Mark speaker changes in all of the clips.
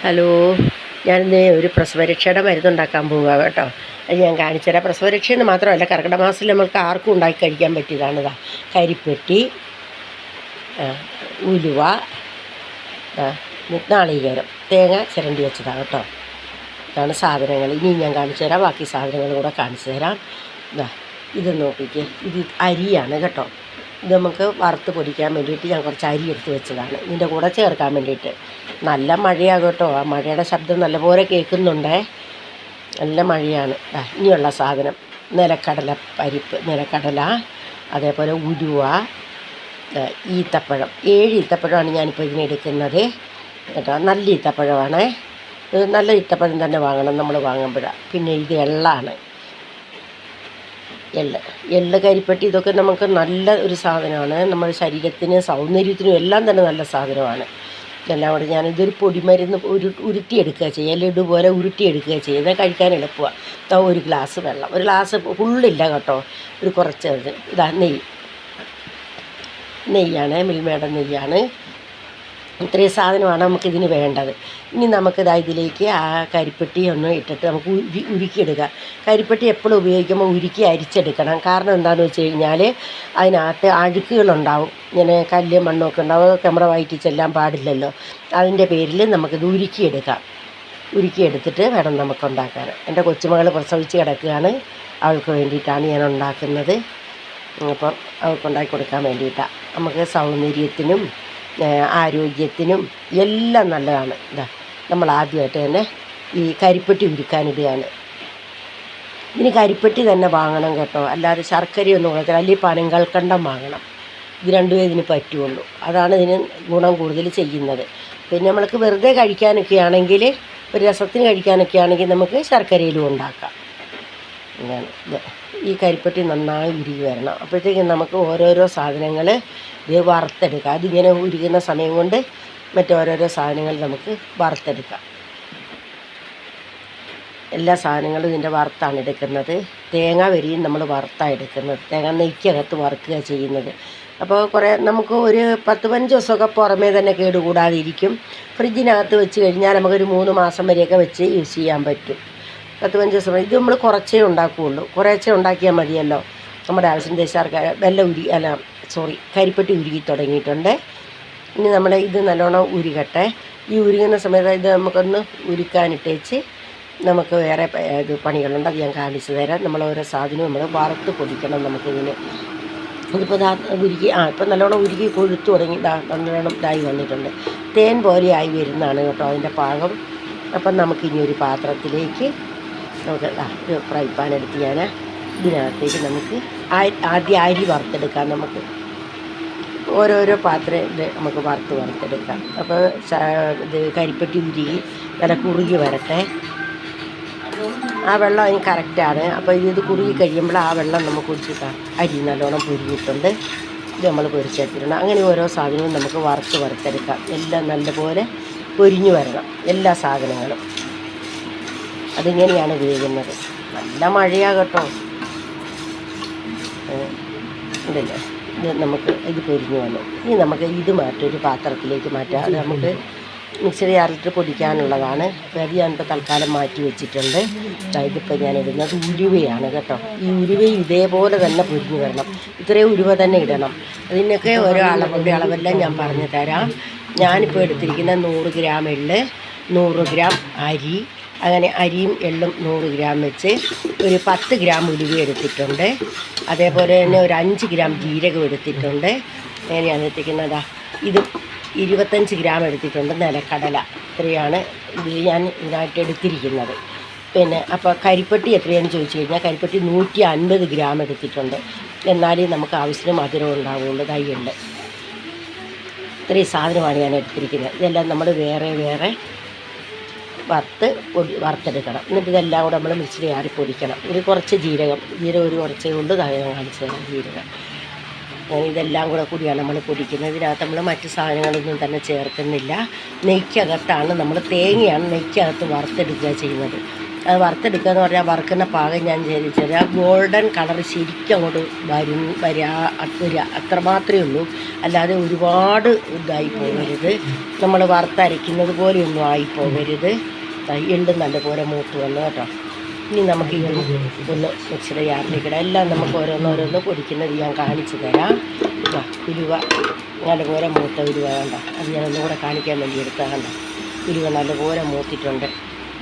Speaker 1: Hello, ഞാനിന്ന് ഒരു പ്രസവരക്ഷയുടെ മരുന്നുണ്ടാക്കാൻ പോവുക കേട്ടോ. അത് ഞാൻ കാണിച്ചുതരാം. പ്രസവരക്ഷയെന്ന് മാത്രമല്ല, കർക്കിടക മാസത്തിൽ നമ്മൾക്ക് ആർക്കും ഉണ്ടാക്കി കഴിക്കാൻ പറ്റിയതാണ്. കരിപ്പെട്ടി, ഉലുവ, നാളികേരം, തേങ്ങ ചിരണ്ടി വെച്ചതാണ് കേട്ടോ. ഇതാണ് സാധനങ്ങൾ. ഇനി ഞാൻ കാണിച്ചു തരാം. ബാക്കി സാധനങ്ങൾ കൂടെ കാണിച്ചു തരാം. ഇത് നോക്കിക്കേ, ഇത് അരിയാണ് കേട്ടോ. ഇത് നമുക്ക് വറുത്ത് പൊടിക്കാൻ വേണ്ടിയിട്ട് ഞാൻ കുറച്ച് അരി എടുത്ത് വെച്ചതാണ്, ഇതിൻ്റെ കൂടെ ചേർക്കാൻ വേണ്ടിയിട്ട്. നല്ല മഴയാണ് കേട്ടോ. ആ മഴയുടെ ശബ്ദം നല്ലപോലെ കേൾക്കുന്നുണ്ടേ. നല്ല മഴയാണ്. ഇനിയുള്ള സാധനം നിലക്കടല പരിപ്പ്, നിലക്കടല, അതേപോലെ ഉലുവ, ഈത്തപ്പഴം. 7 ഈത്തപ്പഴമാണ് ഞാനിപ്പോൾ ഇതിനെടുക്കുന്നത് കേട്ടോ. നല്ല ഈത്തപ്പഴമാണ്. നല്ല ഈത്തപ്പഴം തന്നെ വാങ്ങണം നമ്മൾ വാങ്ങുമ്പോഴാണ്. പിന്നെ ഇത് എള്ളാണ്. എള്ള്, കരിപ്പെട്ടി, ഇതൊക്കെ നമുക്ക് നല്ല ഒരു സാധനമാണ്. നമ്മുടെ ശരീരത്തിന്, സൗന്ദര്യത്തിനും എല്ലാം തന്നെ നല്ല സാധനമാണ്. എല്ലാം കൂടെ ഞാനിതൊരു പൊടിമരുന്ന് ഉരുട്ടിയെടുക്കുക ചെയ്യുക. ലഡു പോലെ ഉരുട്ടിയെടുക്കുക ചെയ്യുന്നത്. കഴിക്കാൻ എളുപ്പമാണ്. ഒരു ഗ്ലാസ് വെള്ളം, ഒരു ഗ്ലാസ് ഫുള്ളില്ല കേട്ടോ, ഒരു കുറച്ച്. ഇതാ നെയ്യാണ്, മിൽമയുടെ നെയ്യാണ്. ഇത്രയും സാധനമാണ് നമുക്കിതിന് വേണ്ടത്. ഇനി നമുക്കിതാ ഇതിലേക്ക് ആ കരിപ്പെട്ടി ഒന്ന് ഇട്ടിട്ട് നമുക്ക് ഉരുക്കിയെടുക്കുക. കരിപ്പെട്ടി എപ്പോഴും ഉപയോഗിക്കുമ്പോൾ ഉരുക്കി അരിച്ചെടുക്കണം. കാരണം എന്താണെന്ന് വെച്ച് കഴിഞ്ഞാൽ അതിനകത്ത് അഴുക്കുകളുണ്ടാവും. ഇങ്ങനെ കല്ല് മണ്ണൊക്കെ ഉണ്ടാവും. അതൊക്കെ നമ്മുടെ വയറ്റിൽ ചെല്ലാൻ പാടില്ലല്ലോ. അതിൻ്റെ പേരിൽ നമുക്കിത് ഉരുക്കിയെടുക്കാം. ഉരുക്കിയെടുത്തിട്ട് വേണം നമുക്കുണ്ടാക്കാൻ. എൻ്റെ കൊച്ചുമകൾ പ്രസവിച്ച് കിടക്കുകയാണ്. അവൾക്ക് വേണ്ടിയിട്ടാണ് ഞാൻ ഉണ്ടാക്കുന്നത്. അപ്പം അവൾക്കുണ്ടാക്കി കൊടുക്കാൻ വേണ്ടിയിട്ടാണ്. നമുക്ക് സൗന്ദര്യത്തിനും ആരോഗ്യത്തിനും എല്ലാം നല്ലതാണ്. നമ്മൾ ആദ്യമായിട്ട് തന്നെ ഈ കരിപ്പെട്ടി ഉരുക്കാനിടുകയാണ്. ഇതിന് കരിപ്പെട്ടി തന്നെ വാങ്ങണം കേട്ടോ, അല്ലാതെ ശർക്കരയൊന്നും കൊടുക്കില്ല. അല്ലെങ്കിൽ പനങ്കൽക്കണ്ടം വാങ്ങണം. ഇത് രണ്ടുമേ ഇതിന് പറ്റുള്ളൂ. അതാണ് ഇതിന് ഗുണം കൂടുതൽ ചെയ്യുന്നത്. പിന്നെ നമ്മൾക്ക് വെറുതെ കഴിക്കാനൊക്കെ ആണെങ്കിൽ, ഒരു രസത്തിന് കഴിക്കാനൊക്കെ ആണെങ്കിൽ നമുക്ക് ശർക്കരയിലും ഉണ്ടാക്കാം. ഇതാണ് ഇത്. ഈ കരിപ്പെട്ടി നന്നായി ഉരുകി വരണം. അപ്പോഴത്തേക്കും നമുക്ക് ഓരോരോ സാധനങ്ങൾ ഇത് വറുത്തെടുക്കാം. അതിങ്ങനെ ഉരുകുന്ന സമയം കൊണ്ട് മറ്റോരോരോ സാധനങ്ങൾ നമുക്ക് വറുത്തെടുക്കാം. എല്ലാ സാധനങ്ങളും ഇതിൻ്റെ വറുത്താണ് എടുക്കുന്നത്. തേങ്ങ വരിയും നമ്മൾ വറുത്താണ് എടുക്കുന്നത്. തേങ്ങ നെയ്ക്കകത്ത് വറുക്കുക ചെയ്യുന്നത്. അപ്പോൾ നമുക്ക് ഒരു 10-15 ദിവസമൊക്കെ പുറമേ തന്നെ കേടുകൂടാതിരിക്കും. ഫ്രിഡ്ജിനകത്ത് വെച്ച് കഴിഞ്ഞാൽ നമുക്കൊരു 3 മാസം വരെയൊക്കെ വെച്ച് യൂസ് ചെയ്യാൻ പറ്റും. 10-15 ദിവസം. ഇത് നമ്മൾ കുറച്ചേ ഉണ്ടാക്കുകയുള്ളൂ. കുറേശ്ശേ ഉണ്ടാക്കിയാൽ മതിയല്ലോ. നമ്മുടെ ആവശ്യം കരിപ്പെട്ടി ഉരുകി തുടങ്ങിയിട്ടുണ്ട്. ഇനി നമ്മൾ ഇത് നല്ലോണം ഉരുകട്ടെ. ഈ ഉരുകുന്ന സമയത്ത് ഇത് നമുക്കൊന്ന് ഉരുക്കാനിട്ടേച്ച് നമുക്ക് വേറെ ഇത് പണികളുണ്ട്. അത് ഞാൻ കാണിച്ചു തരാം. നമ്മൾ ഓരോ സാധനവും നമ്മൾ വറുത്ത് പൊടിക്കണം നമുക്കിതിന്. ഇതിപ്പോൾ ഉരുക്കി ഇപ്പം നല്ലോണം ഉരുക്കി കൊഴുത്തു തുടങ്ങി. നല്ലോണം ഇതായി വന്നിട്ടുണ്ട്. തേൻ പോലെ ആയി വരുന്നതാണ് കേട്ടോ അതിൻ്റെ പാകം. അപ്പം നമുക്കിനി ഒരു പാത്രത്തിലേക്ക് നമുക്ക് ഒരു ഫ്രൈ പാൻ എടുത്ത് ഞാൻ ഇതിനകത്തേക്ക് നമുക്ക് ആദ്യം അരി വറുത്തെടുക്കാം. നമുക്ക് ഓരോരോ പാത്രം ഇത് നമുക്ക് വറുത്തെടുക്കാം. അപ്പോൾ ഇത് കരിപ്പെട്ടി ഉരുകി നല്ല കുറുകി വരട്ടെ. ആ വെള്ളം അതിന് കറക്റ്റാണ്. അപ്പോൾ ഇത് കുറുകി കഴിയുമ്പോൾ ആ വെള്ളം നമുക്ക് കുടിച്ചിട്ടാണ്. അരി നല്ലോണം പൊരിഞ്ഞിട്ടുണ്ട്. ഇത് നമ്മൾ പൊരിച്ചെടുത്തിട്ടുണ്ട്. അങ്ങനെ ഓരോ സാധനവും നമുക്ക് വറുത്തെടുക്കാം. എല്ലാം നല്ലപോലെ പൊരിഞ്ഞു വരണം, എല്ലാ സാധനങ്ങളും. അതിങ്ങനെയാണ് വേകുന്നത്. നല്ല മഴയാണ് കേട്ടോ. ഉണ്ടല്ലേ. ഇത് പൊരിഞ്ഞു വന്നു. ഇനി നമുക്ക് ഇത് ഒരു പാത്രത്തിലേക്ക് മാറ്റാം. അത് നമുക്ക് മിക്സറി ജാറിലിട്ട് പൊടിക്കാനുള്ളതാണ്. അപ്പോൾ അത് ഞാനിപ്പോൾ തൽക്കാലം മാറ്റി വെച്ചിട്ടുണ്ട്. ഇതിപ്പോൾ ഞാൻ ഇടുന്നത് ഉലുവയാണ് കേട്ടോ. ഈ ഉലുവയും ഇതേപോലെ തന്നെ പൊരിഞ്ഞു വരണം. ഇത്രയും ഉലുവ തന്നെ ഇടണം. അതിനൊക്കെ ഓരോ അളവെല്ലാം ഞാൻ പറഞ്ഞു തരാം. ഞാനിപ്പോൾ എടുത്തിരിക്കുന്ന 100 ഗ്രാം എള്ള്, 100 ഗ്രാം അരി, അങ്ങനെ അരിയും എള്ളും 100 ഗ്രാം വെച്ച് ഒരു 10 ഗ്രാം ഉലുവ എടുത്തിട്ടുണ്ട്. അതേപോലെ തന്നെ ഒരു 5 ഗ്രാം ജീരകം എടുത്തിട്ടുണ്ട്. അങ്ങനെയാണ് എടുത്തിരിക്കുന്നത്. ഇത് 25 ഗ്രാം എടുത്തിട്ടുണ്ട് നിലക്കടല. ഇത്രയാണ് ഇതിൽ ഞാൻ ഇതിനായിട്ട് എടുത്തിരിക്കുന്നത്. പിന്നെ അപ്പോൾ കരിപ്പെട്ടി എത്രയാണെന്ന് ചോദിച്ചു കഴിഞ്ഞാൽ കരിപ്പെട്ടി 150 ഗ്രാം എടുത്തിട്ടുണ്ട്. എന്നാലേ നമുക്ക് ആവശ്യത്തിന് മധുരം ഉണ്ടാവുള്ളൂ. തൈയുണ്ട്. ഇത്രയും സാധനമാണ് ഞാൻ എടുത്തിരിക്കുന്നത്. ഇതെല്ലാം നമ്മൾ വേറെ വറുത്തെടുക്കണം. എന്നിട്ട് ഇതെല്ലാം കൂടെ നമ്മൾ മിക്സിയിൽ ആറി പൊടിക്കണം. ഒരു കുറച്ച് ജീരകം ഒരു കുറച്ചേ കൊണ്ട് കാണിച്ചു തരാം. ജീരകം അങ്ങനെ ഇതെല്ലാം കൂടിയാണ് നമ്മൾ പൊടിക്കുന്നത്. ഇതിനകത്ത് നമ്മൾ മറ്റ് സാധനങ്ങളൊന്നും തന്നെ ചേർക്കുന്നില്ല. നെയ്ക്കകത്താണ് നമ്മൾ തേങ്ങയാണ് നെയ്ക്കകത്ത് വറുത്തെടുക്കുക ചെയ്യുന്നത്. അത് വറുത്തെടുക്കുക എന്ന് പറഞ്ഞാൽ വറുക്കുന്ന പാകം ഞാൻ വിചാരിച്ചാൽ ആ ഗോൾഡൻ കളർ ശരിക്കും അങ്ങോട്ട് വരിക അത്ര മാത്രമേ ഉള്ളൂ. അല്ലാതെ ഒരുപാട് ഇതായി പോകരുത്, നമ്മൾ വറുത്തരയ്ക്കുന്നത് പോലെയൊന്നും ആയിപ്പോകരുത്. എള്ളും നല്ലപോലെ മൂത്ത് വന്നു കേട്ടോ. ഇനി നമുക്ക് ഇതും ഒന്ന് മിക്സിയുടെ ജാറിലേക്കിടാം. എല്ലാം നമുക്ക് ഓരോന്നോരോന്ന് പൊടിക്കുന്നത് ഞാൻ കാണിച്ചു തരാം. ഉലുവ നല്ലപോലെ മൂത്ത ഉലുവ കണ്ട, അത് ഞാൻ ഒന്നുകൂടെ കാണിക്കാൻ വേണ്ടി എടുത്താൽ കണ്ട. ഉലുവ നല്ലപോലെ മൂത്തിട്ടുണ്ട്.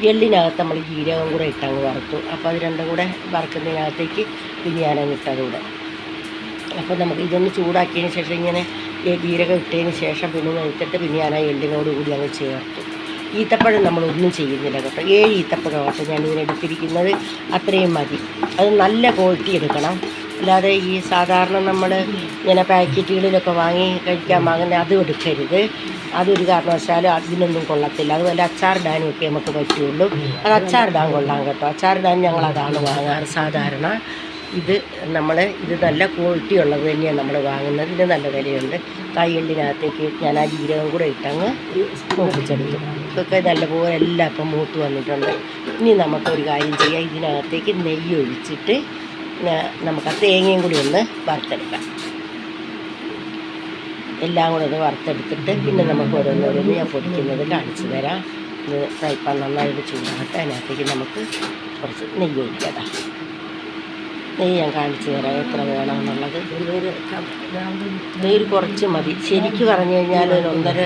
Speaker 1: എള്ളിനകത്ത് നമ്മൾ ജീരകം കൂടെ ഇട്ടങ്ങ് വറുത്തു. അപ്പോൾ അത് രണ്ടും കൂടെ വറുക്കുന്നതിനകത്തേക്ക് പിന്നെ ഞാനങ്ങ് ഇട്ടതുകൂടെ. അപ്പോൾ നമുക്ക് ഇതൊന്ന് ചൂടാക്കിയതിന് ശേഷം ഇങ്ങനെ ജീരകം ഇട്ടതിന് ശേഷം പിന്നെ എടുത്തിട്ട് പിന്നെ ഞാൻ ആ എള്ളിനോട് കൂടി അങ്ങ് ചേർത്തു. ഈത്തപ്പഴം നമ്മളൊന്നും ചെയ്യുന്നില്ല കേട്ടോ. 7 ഈത്തപ്പഴം കേട്ടോ ഞാൻ ഇതിനെടുത്തിരിക്കുന്നത്, അത്രയും മതി. അത് നല്ല ക്വാളിറ്റി എടുക്കണം. അല്ലാതെ ഈ സാധാരണ നമ്മൾ ഇങ്ങനെ പാക്കറ്റുകളിലൊക്കെ വാങ്ങി കഴിക്കാൻ വാങ്ങുന്ന അതും എടുക്കരുത്. അതൊരു കാരണവശാലും അതിനൊന്നും കൊള്ളത്തില്ല. അതുപോലെ അച്ചാറിടാനുമൊക്കെ നമുക്ക് പറ്റുള്ളൂ. അത് അച്ചാറിടാൻ കൊള്ളാം കേട്ടോ. അച്ചാറിടാൻ ഞങ്ങളതാണ് വാങ്ങാറ് സാധാരണ. ഇത് നല്ല ക്വാളിറ്റി ഉള്ളത് തന്നെയാണ് നമ്മൾ വാങ്ങുന്നത്. ഇതിന് നല്ല വിലയുണ്ട്. എള്ളിനകത്തേക്ക് ഞാൻ ആ ജീരകം കൂടെ ഇട്ടങ്ങ് മൂപ്പിച്ചെടുത്തു. ഇതൊക്കെ നല്ലപോലെ എല്ലാം ഇപ്പം മൂത്ത് വന്നിട്ടുണ്ട്. ഇനി നമുക്കൊരു കാര്യം ചെയ്യാം, ഇതിനകത്തേക്ക് നെയ്യ് ഒഴിച്ചിട്ട് നമുക്ക് ആ തേങ്ങയും കൂടി ഒന്ന് വറുത്തെടുക്കാം. എല്ലാം കൂടെ ഒന്ന് വറുത്തെടുത്തിട്ട് പിന്നെ നമുക്ക് ഓരോന്നോരോന്ന് ഞാൻ പൊടിക്കുന്നത് കാണിച്ചു തരാം. ഇത് ഫ്രൈ പാൻ നന്നായിട്ട് ചൂടാകട്ടെ. അതിനകത്തേക്ക് നമുക്ക് കുറച്ച് നെയ്യ് ഒഴിക്കാം. നെയ്യ് ഞാൻ കാണിച്ചു തരാം എത്ര വേണമെന്നുള്ളത്. നെയ്യ് കുറച്ച് മതി. ശരിക്കും പറഞ്ഞു കഴിഞ്ഞാൽ ഒരു 1.5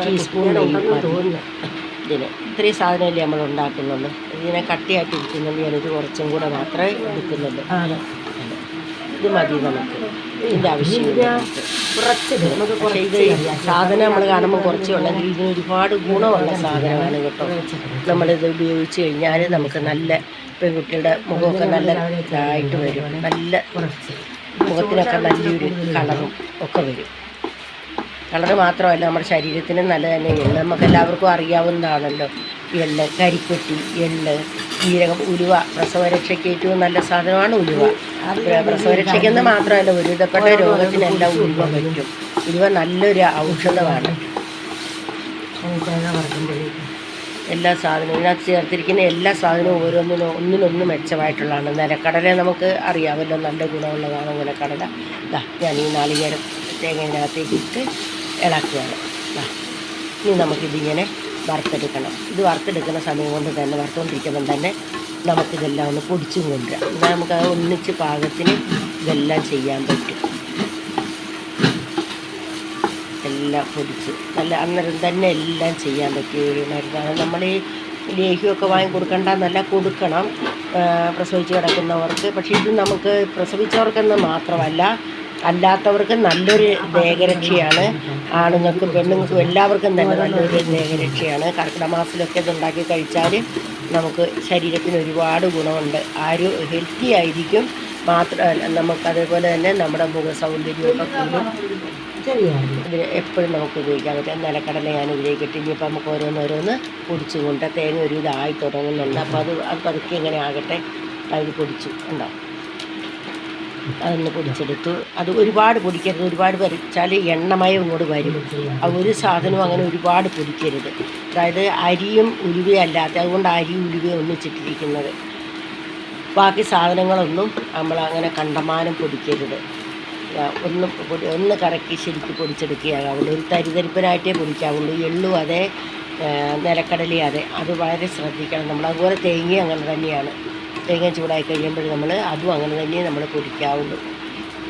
Speaker 1: ടീസ്പൂൺ നെയ്യ് മതി ഇതിന്. ഇത്രയും സാധനമല്ലേ നമ്മൾ ഉണ്ടാക്കുന്നുള്ളൂ. ഇതിനെ കട്ടിയായിട്ട് ഇരിക്കുന്നുണ്ട്. ഞാനിത് കുറച്ചും കൂടെ മാത്രമേ എടുക്കുന്നുള്ളൂ. ഇത് മതി നമുക്ക്. ഇതിൻ്റെ ആവശ്യമില്ല. പക്ഷേ ഇത് സാധനം നമ്മൾ കാണുമ്പോൾ കുറച്ചേ ഉണ്ടെങ്കിൽ ഇതിന് ഒരുപാട് ഗുണമുള്ള സാധനമാണ് കേട്ടോ. നമ്മളിത് ഉപയോഗിച്ച് കഴിഞ്ഞാൽ നമുക്ക് നല്ല പെൺകുട്ടികളുടെ മുഖമൊക്കെ നല്ല ഇതായിട്ട് വരും. നല്ല മുഖത്തിനൊക്കെ നല്ലൊരു കളറും ഒക്കെ വരും. കളറ് മാത്രമല്ല നമ്മുടെ ശരീരത്തിന് നല്ല തന്നെ. എള്ള് നമുക്ക് എല്ലാവർക്കും അറിയാവുന്നതാണല്ലോ. എള്ള്, കരിപ്പെട്ടി, എള്ള്, ജീരകം, ഉലുവ. പ്രസവരക്ഷയ്ക്ക് ഏറ്റവും നല്ല സാധനമാണ് ഉലുവ. പ്രസവരക്ഷയ്ക്കെന്ന് മാത്രമല്ല ഒരുവിധപ്പെട്ട രോഗത്തിനെല്ലാം ഉലുവ പറ്റും. ഉലുവ നല്ലൊരു ഔഷധമാണ്. എല്ലാ സാധനവും ഇതിനകത്ത് ചേർത്തിരിക്കുന്ന എല്ലാ സാധനവും ഒന്നിനൊന്ന് മെച്ചമായിട്ടുള്ളതാണ്. നിലക്കടല നമുക്ക് അറിയാമല്ലോ, നല്ല ഗുണമുള്ളതാണ് നിലക്കടല. ഞാൻ ഈ നാളികേരം തേങ്ങയിനകത്തേക്ക് ഇട്ട് ഇളക്കുകയാണ്. ഇനി നമുക്കിതിങ്ങനെ വറുത്തെടുക്കണം. ഇത് വറുത്തെടുക്കുന്ന സമയം കൊണ്ട് തന്നെ വറുത്തുകൊണ്ടിരിക്കുമ്പം തന്നെ നമുക്കിതെല്ലാം ഒന്ന് പൊടിച്ചും കൊണ്ടുവരാം. എന്നാൽ നമുക്കത് ഒന്നിച്ച് പാകത്തിന് ഇതെല്ലാം ചെയ്യാൻ പറ്റും. എല്ലാം പൊടിച്ച് നല്ല അന്നേരം തന്നെ എല്ലാം ചെയ്യാൻ പറ്റിയ ഒരു മരുന്നാണ്. നമ്മൾ ഈ ലേഹ്യമൊക്കെ വാങ്ങി കൊടുക്കേണ്ടെന്നല്ല, കൊടുക്കണം പ്രസവിച്ച് കിടക്കുന്നവർക്ക്. പക്ഷേ ഇത് നമുക്ക് പ്രസവിച്ചവർക്കെന്ന് മാത്രമല്ല, അല്ലാത്തവർക്ക് നല്ലൊരു ദേഹരക്ഷയാണ്. ആണുങ്ങൾക്കും പെണ്ണുങ്ങൾക്കും എല്ലാവർക്കും തന്നെ നല്ലൊരു ദേഹരക്ഷയാണ്. കർക്കിടക മാസത്തിലൊക്കെ ഇതുണ്ടാക്കി കഴിച്ചാൽ നമുക്ക് ശരീരത്തിന് ഒരുപാട് ഗുണമുണ്ട്. ഹെൽത്തി ആയിരിക്കും. മാത്രമല്ല നമുക്കതേപോലെ തന്നെ നമ്മുടെ മുഖ സൗന്ദര്യമൊക്കെ കൂടും. ഇതിന് എപ്പോഴും നമുക്ക് ഉപയോഗിക്കാൻ പറ്റും. നിലക്കടല ഞാൻ ഇതിലേക്ക് ഇട്ട് ഇനിയിപ്പോൾ നമുക്ക് ഓരോന്നോരോന്ന് പൊടിച്ചുകൊണ്ട് തേങ്ങ ഒരു ഇതായി തുടങ്ങുന്നുണ്ട്. അപ്പോൾ അത് പതുക്കെ ഇങ്ങനെ ആകട്ടെ. അത് പൊടിച്ചു ഉണ്ടാവും. അതൊന്ന് പൊടിച്ചെടുത്തു. അത് ഒരുപാട് പൊടിക്കരുത്. ഒരുപാട് പൊടിച്ചാൽ എണ്ണമയം ഇങ്ങോട്ട് വരും. ഒരു സാധനവും അങ്ങനെ ഒരുപാട് പൊടിക്കരുത്. അതായത് അരിയും ഉലുവയും അല്ലാത്ത, അതുകൊണ്ട് അരി ഉലുവയും ഒന്നിച്ചിട്ടിരിക്കുന്നത്. ബാക്കി സാധനങ്ങളൊന്നും നമ്മൾ അങ്ങനെ കണ്ടമാനം പൊടിക്കരുത്. ഒന്ന് കറക്കി ശരിക്ക് പൊടിച്ചെടുക്കുകയാവുള്ളൂ. ഒരു തരിതരിപ്പനായിട്ടേ പൊടിക്കാവുള്ളൂ. എള്ളും അതെ, നിലക്കടലയും അതെ. അത് വളരെ ശ്രദ്ധിക്കണം നമ്മൾ. അതുപോലെ തേങ്ങയും അങ്ങനെ തന്നെയാണ്. തേങ്ങ ചൂടായി കഴിയുമ്പോൾ നമ്മൾ അതും അങ്ങനെ തന്നെ നമ്മൾ പൊടിക്കാവുള്ളൂ.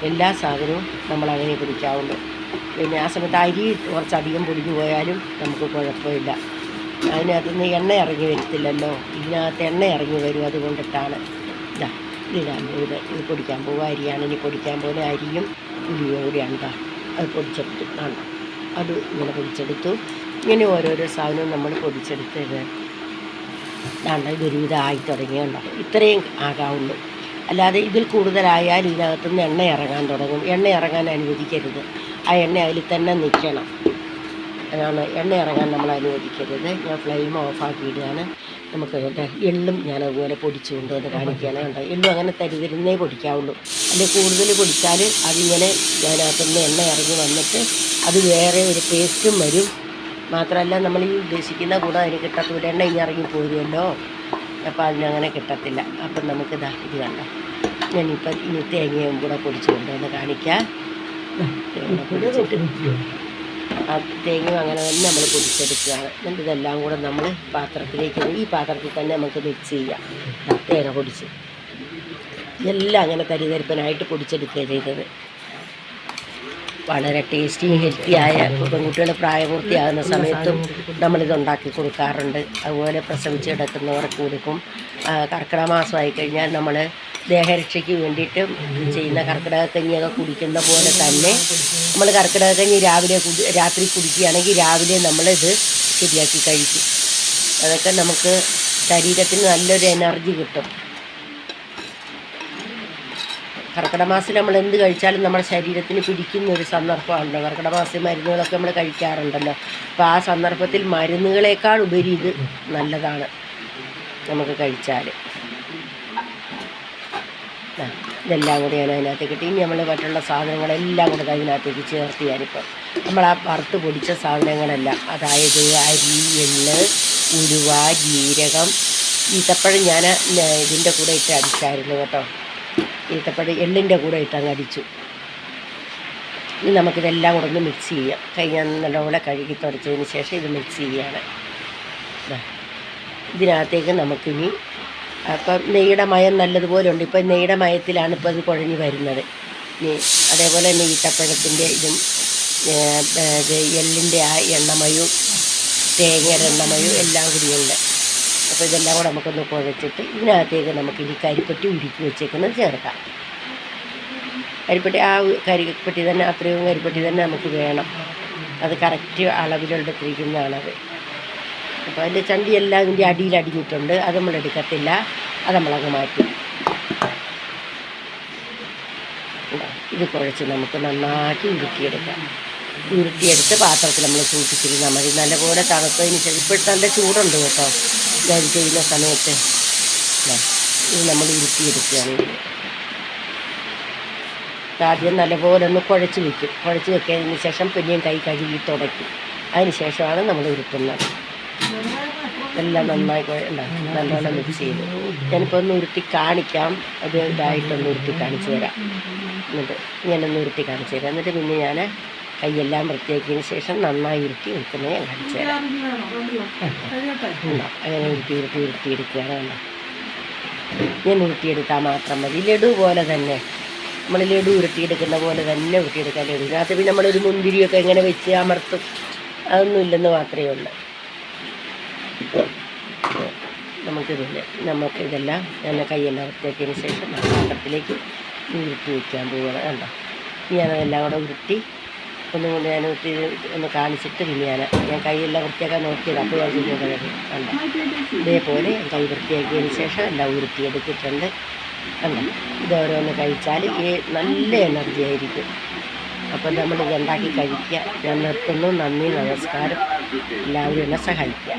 Speaker 1: എല്ലാ സാധനവും നമ്മളങ്ങനെ പൊടിക്കാവുള്ളൂ. പിന്നെ ആ സമയത്ത് അരി കുറച്ചധികം പൊടിഞ്ഞു പോയാലും നമുക്ക് കുഴപ്പമില്ല. അതിനകത്തുനിന്ന് എണ്ണ ഇറങ്ങി വരത്തില്ലല്ലോ. ഇതിനകത്ത് എണ്ണ ഇറങ്ങി വരും. അതുകൊണ്ടിട്ടാണ് ഇത് പൊടിക്കാൻ പോകുക. അരിയാണ് ഇനി പൊടിക്കാൻ പോലെ. അരിയും ഉലുവയും കൂടിയാണ്. അത് പൊടിച്ചെടുത്തു. അത് ഇങ്ങനെ പൊടിച്ചെടുത്തു. ഇങ്ങനെ ഓരോരോ സാധനവും നമ്മൾ പൊടിച്ചെടുത്ത് ഇതൊരു ഇതായി തുടങ്ങിയുണ്ടോ. ഇത്രയും ആകാവുള്ളൂ. അല്ലാതെ ഇതിൽ കൂടുതലായാൽ ഇതിനകത്തുനിന്ന് എണ്ണ ഇറങ്ങാൻ തുടങ്ങും. എണ്ണ ഇറങ്ങാൻ അനുവദിക്കരുത്. ആ എണ്ണ അതിൽ തന്നെ നിൽക്കണം. അതാണ്, എണ്ണ ഇറങ്ങാൻ നമ്മൾ അനുവദിക്കരുത്. ഞാൻ ഫ്ലെയിം ഓഫാക്കിയിടുകയാണ്. നമുക്ക് എള്ളും ഞാൻ അതുപോലെ പൊടിച്ചു കൊണ്ടുവന്ന് കാണിക്കുകയാണ്. കണ്ടോ, എള്ളും അങ്ങനെ തരുന്നേ പൊടിക്കാവുള്ളൂ. അല്ലെങ്കിൽ കൂടുതൽ പൊടിച്ചാൽ അതിങ്ങനെ അതിനകത്തുനിന്ന് എണ്ണ ഇറങ്ങി വന്നിട്ട് അത് വേറെ ഒരു ടേസ്റ്റും വരും. മാത്രമല്ല നമ്മൾ ഈ ഉദ്ദേശിക്കുന്ന ഗുണം അതിന് കിട്ടാത്തതുകൊണ്ട് എണ്ണ ഇനി ഇറങ്ങി പോരുമല്ലോ. അപ്പോൾ അതിനങ്ങനെ കിട്ടത്തില്ല. അപ്പം നമുക്കിതാ ഇത് കണ്ടോ, ഞാനിപ്പം ഇനി തേങ്ങയും കൂടെ പൊടിച്ച് കൊണ്ടുവന്ന് കാണിക്കാം. ആ തേങ്ങയും അങ്ങനെ തന്നെ നമ്മൾ പൊടിച്ചെടുക്കുകയാണ്. എന്നിട്ട് ഇതെല്ലാം കൂടെ നമ്മൾ പാത്രത്തിലേക്ക്, ഈ പാത്രത്തിൽ തന്നെ നമുക്ക് മിക്സ് ചെയ്യാം. തേങ്ങ പൊടിച്ച് ഇതെല്ലാം അങ്ങനെ തരിതരിപ്പനായിട്ട് പൊടിച്ചെടുക്കുക ചെയ്തത്. വളരെ ടേസ്റ്റിയും ഹെൽത്തിയായ, പെൺകുട്ടികൾ പ്രായപൂർത്തിയാകുന്ന സമയത്തും നമ്മളിത് ഉണ്ടാക്കി കൊടുക്കാറുണ്ട്. അതുപോലെ പ്രസവിച്ച് കിടക്കുന്നവർക്ക് കൊടുക്കും. കർക്കിടക മാസമായി കഴിഞ്ഞാൽ നമ്മൾ ദേഹരക്ഷയ്ക്ക് വേണ്ടിയിട്ട് ചെയ്യുന്ന കർക്കിടകക്കഞ്ഞിയൊക്കെ കുടിക്കുന്ന പോലെ തന്നെ നമ്മൾ കർക്കിടകക്കഞ്ഞി രാത്രി കുടിക്കുകയാണെങ്കിൽ രാവിലെ നമ്മളിത് ശരിയാക്കി കഴിക്കും. അതൊക്കെ നമുക്ക് ശരീരത്തിന് നല്ലൊരു എനർജി കിട്ടും. കർക്കിടക മാസത്തിൽ നമ്മൾ എന്ത് കഴിച്ചാലും നമ്മുടെ ശരീരത്തിന് പിടിക്കുന്ന ഒരു സന്ദർഭമാണല്ലോ. കർക്കിടക മാസത്തിൽ മരുന്നുകളൊക്കെ നമ്മൾ കഴിക്കാറുണ്ടല്ലോ. അപ്പോൾ ആ സന്ദർഭത്തിൽ മരുന്നുകളേക്കാൾ ഉപരി ഇത് നല്ലതാണ് നമുക്ക് കഴിച്ചാൽ. ഇതെല്ലാം കൂടി ഞാൻ അതിനകത്തേക്ക് ഇട്ട് ഇനി നമ്മൾ മറ്റുള്ള സാധനങ്ങളെല്ലാം കൂടെ അതിനകത്തേക്ക് ചേർത്ത് ഞാനിപ്പോൾ നമ്മൾ ആ വറുത്ത് പൊടിച്ച സാധനങ്ങളെല്ലാം, അതായത് അരി, എള്ള്, ഉലുവ, ജീരകം, ഈത്തപ്പഴം ഞാൻ ഇതിൻ്റെ കൂടെ ഇട്ട് അടിച്ചായിരുന്നു കേട്ടോ. ഈത്തപ്പഴം എള്ളിൻ്റെ കൂടെ ഇട്ടങ്ങ് അടിച്ചു. ഇനി നമുക്കിതെല്ലാം കൂടെ ഒന്ന് മിക്സ് ചെയ്യാം. കൈ ഞാൻ നല്ലപോലെ കഴുകി തുടച്ചതിന് ശേഷം ഇത് മിക്സ് ചെയ്യുകയാണ്. ഇതിനകത്തേക്ക് നമുക്കിനി അപ്പം നെയ്യുടെ മയം നല്ലതുപോലെ ഉണ്ട്. ഇപ്പം നെയ്യുടെ മയത്തിലാണ് ഇപ്പോൾ ഇത് കുഴഞ്ഞ് വരുന്നത്. അതേപോലെ തന്നെ ഈത്തപ്പഴത്തിൻ്റെ ഇതും എള്ളിൻ്റെ ആ എണ്ണമയവും തേങ്ങയുടെ എണ്ണമയവും എല്ലാം കൂടിയുണ്ട്. അപ്പോൾ ഇതെല്ലാം കൂടെ നമുക്കൊന്ന് കുഴച്ചിട്ട് ഇതിനകത്തേക്ക് നമുക്കിനി കരിപ്പട്ടി ഉരുക്കി വെച്ചേക്കുന്നത് ചേർക്കാം. കരിപ്പട്ടി, ആ കരിപ്പട്ടി തന്നെ, അത്രയും കരിപ്പട്ടി തന്നെ നമുക്ക് വേണം. അത് കറക്റ്റ് അളവിലെടുത്തിരിക്കുന്നതാണത്. അപ്പോൾ അതിൻ്റെ ചണ്ടിയെല്ലാം ഇതിൻ്റെ അടിയിൽ അടിഞ്ഞിട്ടുണ്ട്. അത് നമ്മൾ എടുക്കത്തില്ല, അത് നമ്മളങ്ങ് മാറ്റും. ഇത് കുഴച്ച് നമുക്ക് നന്നാക്കി ഉരുട്ടിയെടുക്കാം. ഉരുട്ടിയെടുത്ത് പാത്രത്തിൽ നമ്മൾ സൂക്ഷിച്ചിരുന്നാൽ മതി. നല്ലപോലെ തണുത്തതിന് ശേഷം, ഇപ്പോൾ നല്ല ചൂടുണ്ട് കേട്ടോ ഞാൻ ചെയ്യുന്ന സമയത്ത്. ഇത് നമ്മൾ ഉരുട്ടിയെടുക്കുകയാണ്. ആദ്യം നല്ലപോലെ ഒന്ന് കുഴച്ച് വയ്ക്കും. കുഴച്ച് വെക്കുന്നതിന് ശേഷം പിന്നെയും കൈ കഴുകി തുടയ്ക്കും. അതിന് ശേഷമാണ് നമ്മൾ ഉരുട്ടുന്നത്. എല്ലാം നന്നായി നല്ലോണം മിക്സ് ചെയ്ത് ഞാനിപ്പോൾ ഒന്ന് ഉരുട്ടി കാണിക്കാം. അത് ഇതായിട്ടൊന്ന് ഉരുട്ടി കാണിച്ചു തരാം. എന്നിട്ട് ഞാനൊന്ന് ഉരുട്ടി കാണിച്ചു തരാം. എന്നിട്ട് പിന്നെ ഞാൻ കൈയെല്ലാം വൃത്തിയാക്കിയതിന് ശേഷം നന്നായി ഉരുട്ടി വെക്കുന്നത് ഞാൻ കാണിച്ചു തരാം. അങ്ങനെ ഉരുട്ടിയെടുക്കുകയാണ്. ഞാൻ ഉരുട്ടിയെടുത്താൽ മാത്രം മതി. ലഡു പോലെ തന്നെ നമ്മൾ ലഡു ഉരുട്ടിയെടുക്കുന്ന പോലെ തന്നെ ഉരുട്ടിയെടുക്കാൻ. ലഡുവിനകത്ത് പിന്നെ നമ്മളൊരു മുന്തിരിയൊക്കെ എങ്ങനെ വെച്ച് അമർത്തും, അതൊന്നുമില്ലെന്ന് മാത്രമേ ഉള്ളൂ. നമുക്കിതെല്ലാം ഞാൻ കൈയെല്ലാം വൃത്തിയാക്കിയതിന് ശേഷം പാത്രത്തിലേക്ക് ഉരുട്ടി വയ്ക്കാൻ പോവുകയാണ്. കണ്ടോ, ഞാനതെല്ലാം കൂടെ ഉരുട്ടി ഒന്നും കൊണ്ട് ഞാൻ ഉരുട്ടി ഒന്ന് കാണിച്ചിട്ട് പിന്നെ ഞാൻ കൈയെല്ലാം വൃത്തിയാക്കാൻ നോക്കിയത്. അപ്പോൾ ഞാൻ ചെയ്യുന്നത് കണ്ടോ, ഇതേപോലെ കൈ വൃത്തിയാക്കിയതിന് ശേഷം എല്ലാം ഉരുട്ടിയെടുത്തിട്ടുണ്ട്. കണ്ടോ, ഇതോരോന്ന് കഴിച്ചാൽ നല്ല എനർജി ആയിരിക്കും. അപ്പം നമ്മളിത് ഉണ്ടാക്കി കഴിക്കുക. ഞാൻ നിർത്തുന്നു. നന്ദി, നമസ്കാരം. എല്ലാവരും എന്നെ സഹായിക്കുക.